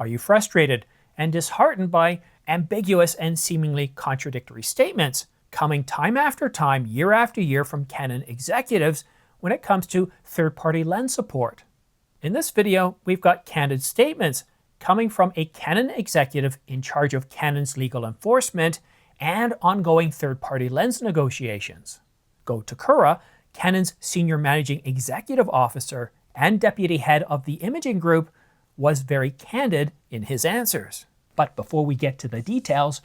Are you frustrated and disheartened by ambiguous and seemingly contradictory statements coming time after time, year after year from Canon executives when it comes to third-party lens support? In this video, we've got candid statements coming from a Canon executive in charge of Canon's legal enforcement and ongoing third-party lens negotiations. Go Takura, Canon's senior managing executive officer and deputy head of the imaging group, was very candid in his answers. But before we get to the details,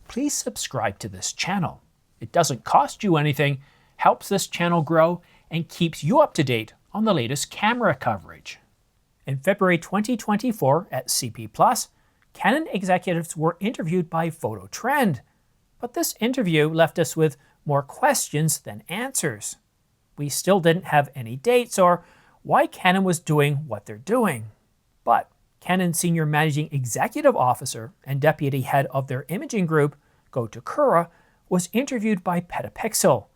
please subscribe to this channel. It doesn't cost you anything, helps this channel grow, and keeps you up to date on the latest camera coverage. In February 2024 at CP+, Canon executives were interviewed by Photo Trend, but this interview left us with more questions than answers. We still didn't have any dates or why Canon was doing what they're doing. But Canon's senior managing executive officer and deputy head of their imaging group, Go Takura, was interviewed by Petapixel,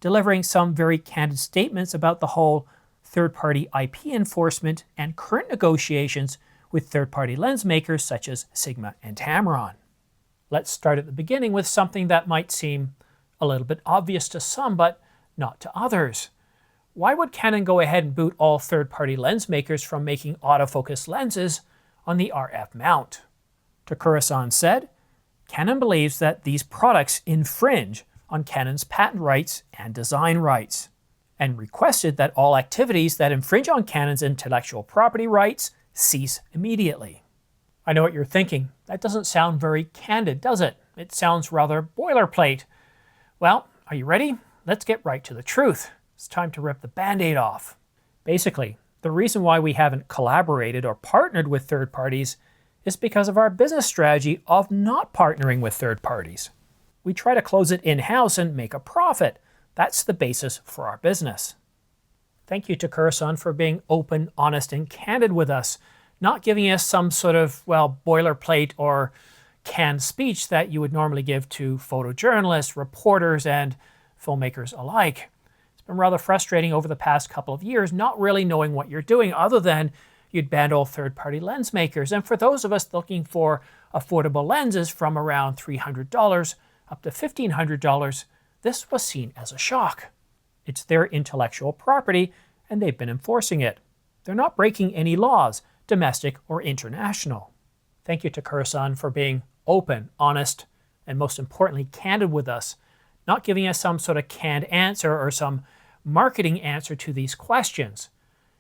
delivering some very candid statements about the whole third-party IP enforcement and current negotiations with third-party lens makers such as Sigma and Tamron. Let's start at the beginning with something that might seem a little bit obvious to some, but not to others. Why would Canon go ahead and boot all third-party lens makers from making autofocus lenses on the RF mount? Takura-san said, Canon believes that these products infringe on Canon's patent rights and design rights, and requested that all activities that infringe on Canon's intellectual property rights cease immediately. I know what you're thinking. That doesn't sound very candid, does it? It sounds rather boilerplate. Well, are you ready? Let's get right to the truth. It's time to rip the Band-Aid off. Basically, the reason why we haven't collaborated or partnered with third parties is because of our business strategy of not partnering with third parties. We try to close it in-house and make a profit. That's the basis for our business. Thank you, Takura-san, for being open, honest, and candid with us, not giving us some sort of, boilerplate or canned speech that you would normally give to photojournalists, reporters, and filmmakers alike. It's been rather frustrating over the past couple of years not really knowing what you're doing other than you'd banned all third-party lens makers. And for those of us looking for affordable lenses from around $300 up to $1,500, this was seen as a shock. It's their intellectual property and they've been enforcing it. They're not breaking any laws, domestic or international. Thank you, Takura-san, for being open, honest, and most importantly, candid with us, not giving us some sort of canned answer or some marketing answer to these questions.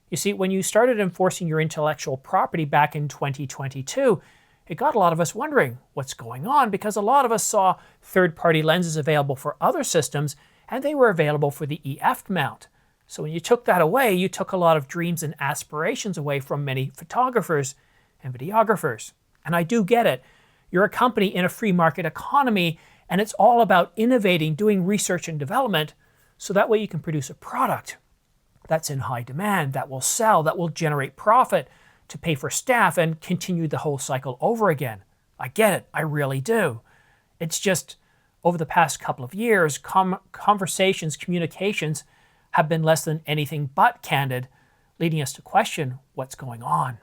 You see, when you started enforcing your intellectual property back in 2022, it got a lot of us wondering what's going on because a lot of us saw third-party lenses available for other systems and they were available for the EF mount. So when you took that away, you took a lot of dreams and aspirations away from many photographers and videographers. And I do get it. You're a company in a free market economy and it's all about innovating, doing research and development, so that way you can produce a product that's in high demand, that will sell, that will generate profit to pay for staff and continue the whole cycle over again. I get it, I really do. It's just, over the past couple of years, conversations, communications have been less than anything but candid, leading us to question what's going on.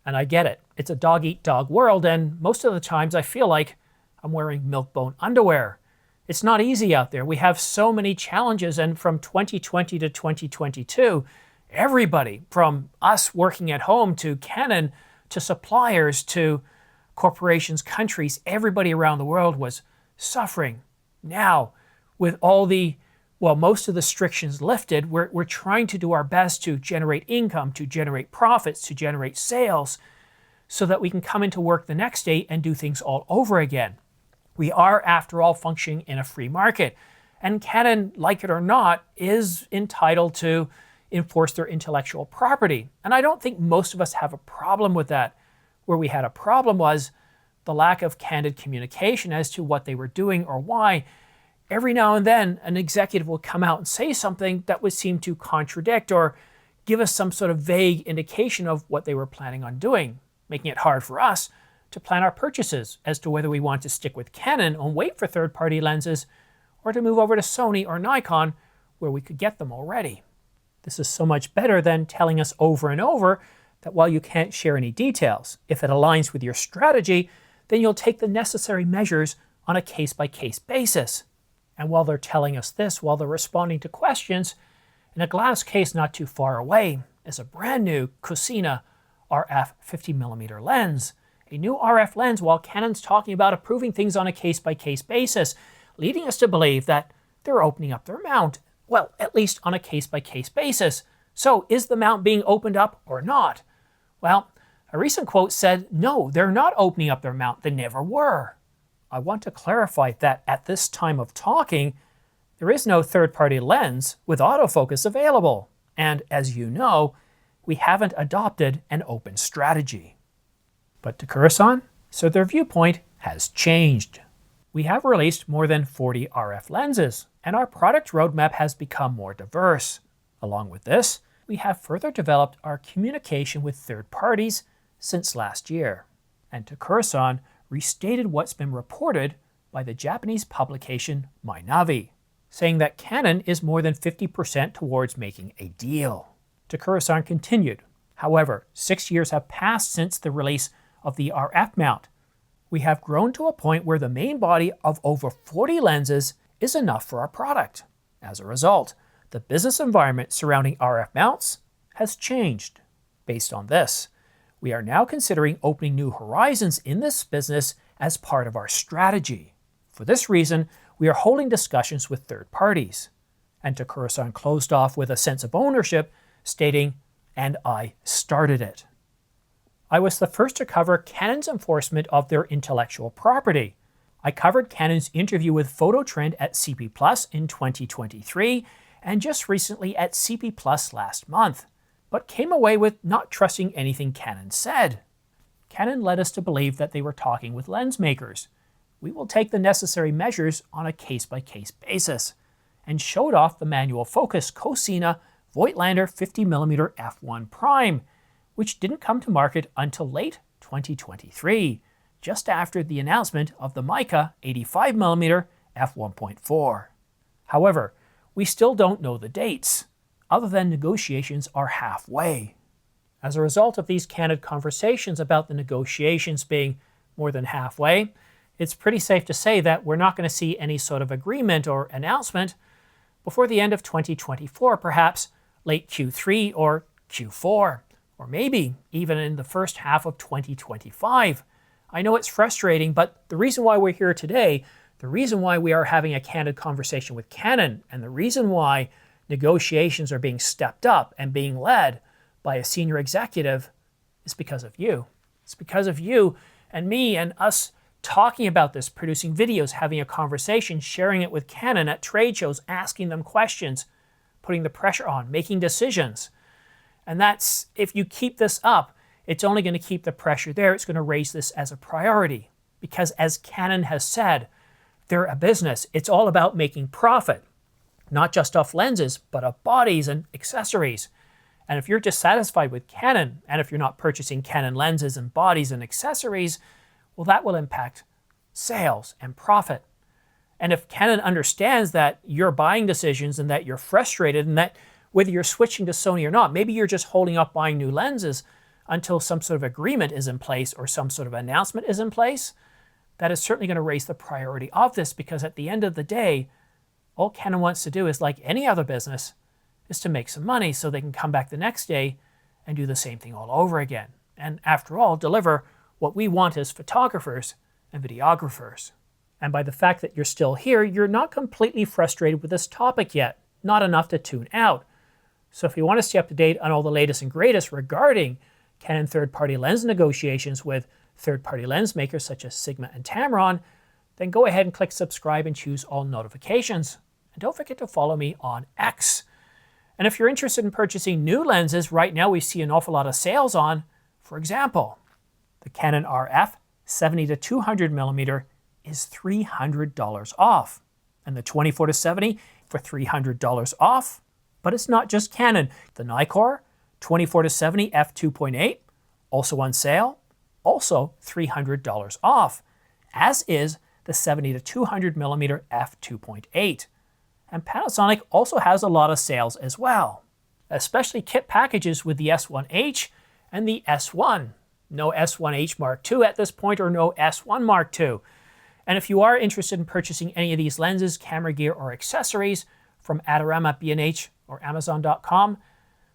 And I get it, it's a dog-eat-dog world, and most of the times I feel like I'm wearing milk-bone underwear. It's not easy out there. We have so many challenges, and from 2020 to 2022, everybody, from us working at home to Canon, to suppliers, to corporations, countries, everybody around the world was suffering. Now, with all the, most of the restrictions lifted, we're trying to do our best to generate income, to generate profits, to generate sales, so that we can come into work the next day and do things all over again. We are, after all, functioning in a free market, and Canon, like it or not, is entitled to enforce their intellectual property. And I don't think most of us have a problem with that. Where we had a problem was the lack of candid communication as to what they were doing or why. Every now and then, an executive will come out and say something that would seem to contradict or give us some sort of vague indication of what they were planning on doing, making it hard for us to plan our purchases as to whether we want to stick with Canon and wait for third-party lenses or to move over to Sony or Nikon where we could get them already. This is so much better than telling us over and over that while you can't share any details, if it aligns with your strategy, then you'll take the necessary measures on a case-by-case basis. And while they're telling us this, while they're responding to questions, in a glass case not too far away is a brand new Cusina RF 50mm lens. A new RF lens while Canon's talking about approving things on a case-by-case basis, leading us to believe that they're opening up their mount, well, at least on a case-by-case basis. So is the mount being opened up or not? Well, a recent quote said, no, they're not opening up their mount. They never were. I want to clarify that at this time of talking, there is no third-party lens with autofocus available. And as you know, we haven't adopted an open strategy. But to Kurosan, so their viewpoint has changed. We have released more than 40 RF lenses, and our product roadmap has become more diverse. Along with this, we have further developed our communication with third parties since last year. And to Kurosan, restated what's been reported by the Japanese publication Mynavi, saying that Canon is more than 50% towards making a deal. Kurosan continued, however, 6 years have passed since the release of the RF mount. We have grown to a point where the main body of over 40 lenses is enough for our product. As a result, the business environment surrounding RF mounts has changed. Based on this, we are now considering opening new horizons in this business as part of our strategy. For this reason, we are holding discussions with third parties. And Kurosan closed off with a sense of ownership, stating, and I started it. I was the first to cover Canon's enforcement of their intellectual property. I covered Canon's interview with Phototrend at CP Plus in 2023 and just recently at CP Plus last month, but came away with not trusting anything Canon said. Canon led us to believe that they were talking with lens makers. We will take the necessary measures on a case-by-case basis, and showed off the manual focus Cosina Voigtlander 50mm f1 prime, which didn't come to market until late 2023, just after the announcement of the Mica 85mm f1.4. However, we still don't know the dates, other than negotiations are halfway. As a result of these candid conversations about the negotiations being more than halfway, it's pretty safe to say that we're not going to see any sort of agreement or announcement before the end of 2024, perhaps late Q3 or Q4, or maybe even in the first half of 2025. I know it's frustrating, but the reason why we're here today, the reason why we are having a candid conversation with Canon, and the reason why negotiations are being stepped up and being led by a senior executive is because of you. It's because of you and me and us talking about this, producing videos, having a conversation, sharing it with Canon at trade shows, asking them questions, putting the pressure on, making decisions. And that's, if you keep this up, it's only going to keep the pressure there. It's going to raise this as a priority. Because as Canon has said, they're a business. It's all about making profit, not just off lenses, but of bodies and accessories. And if you're dissatisfied with Canon, and if you're not purchasing Canon lenses and bodies and accessories, well, that will impact sales and profit. And if Canon understands that your buying decisions and that you're frustrated and that whether you're switching to Sony or not, maybe you're just holding up buying new lenses until some sort of agreement is in place or some sort of announcement is in place, that is certainly going to raise the priority of this, because at the end of the day, all Canon wants to do is, like any other business, is to make some money so they can come back the next day and do the same thing all over again. And after all, deliver what we want as photographers and videographers. And by the fact that you're still here, you're not completely frustrated with this topic yet, not enough to tune out. So if you want to stay up to date on all the latest and greatest regarding Canon third-party lens negotiations with third-party lens makers such as Sigma and Tamron, then go ahead and click subscribe and choose all notifications. And don't forget to follow me on X. And if you're interested in purchasing new lenses, right now we see an awful lot of sales on, for example, the Canon RF 70 to 200mm is $300 off, and the 24 to 70 for $300 off. But it's not just Canon. The Nikkor 24 to 70 f2.8 also on sale, also $300 off, as is the 70 to 200mm f2.8. And Panasonic also has a lot of sales as well, especially kit packages with the S1H and the S1. No S1H Mark II at this point, or no S1 Mark II. And if you are interested in purchasing any of these lenses, camera gear, or accessories from Adorama, B&H, or Amazon.com,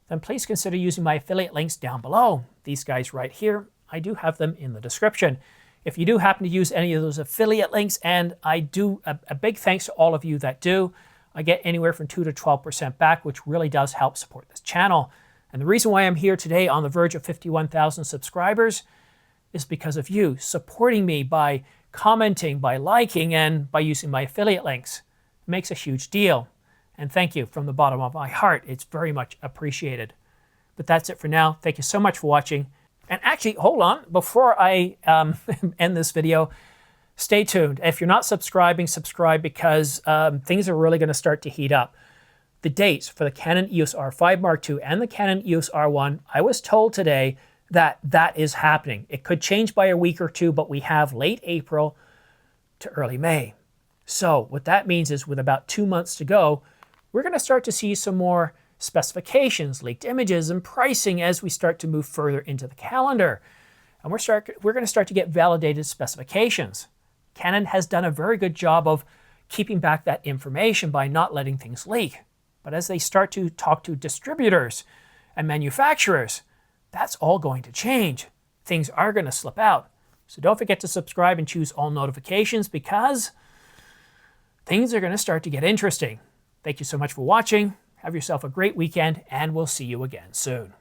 then please consider using my affiliate links down below. These guys right here, I do have them in the description. If you do happen to use any of those affiliate links, and I do a big thanks to all of you that do, I get anywhere from 2 to 12% back, which really does help support this channel. And the reason why I'm here today on the verge of 51,000 subscribers is because of you supporting me by commenting, by liking, and by using my affiliate links. It makes a huge deal. And thank you from the bottom of my heart. It's very much appreciated. But that's it for now. Thank you so much for watching. And actually, hold on. Before I end this video, stay tuned. If you're not subscribing, subscribe, because things are really going to start to heat up. The dates for the Canon EOS R5 Mark II and the Canon EOS R1, I was told today that that is happening. It could change by a week or two, but we have late April to early May. So what that means is with about 2 months to go, we're going to start to see some more specifications, leaked images, and pricing as we start to move further into the calendar. And we're going to start to get validated specifications. Canon has done a very good job of keeping back that information by not letting things leak. But as they start to talk to distributors and manufacturers, that's all going to change. Things are going to slip out. So don't forget to subscribe and choose all notifications, because things are going to start to get interesting. Thank you so much for watching. Have yourself a great weekend, and we'll see you again soon.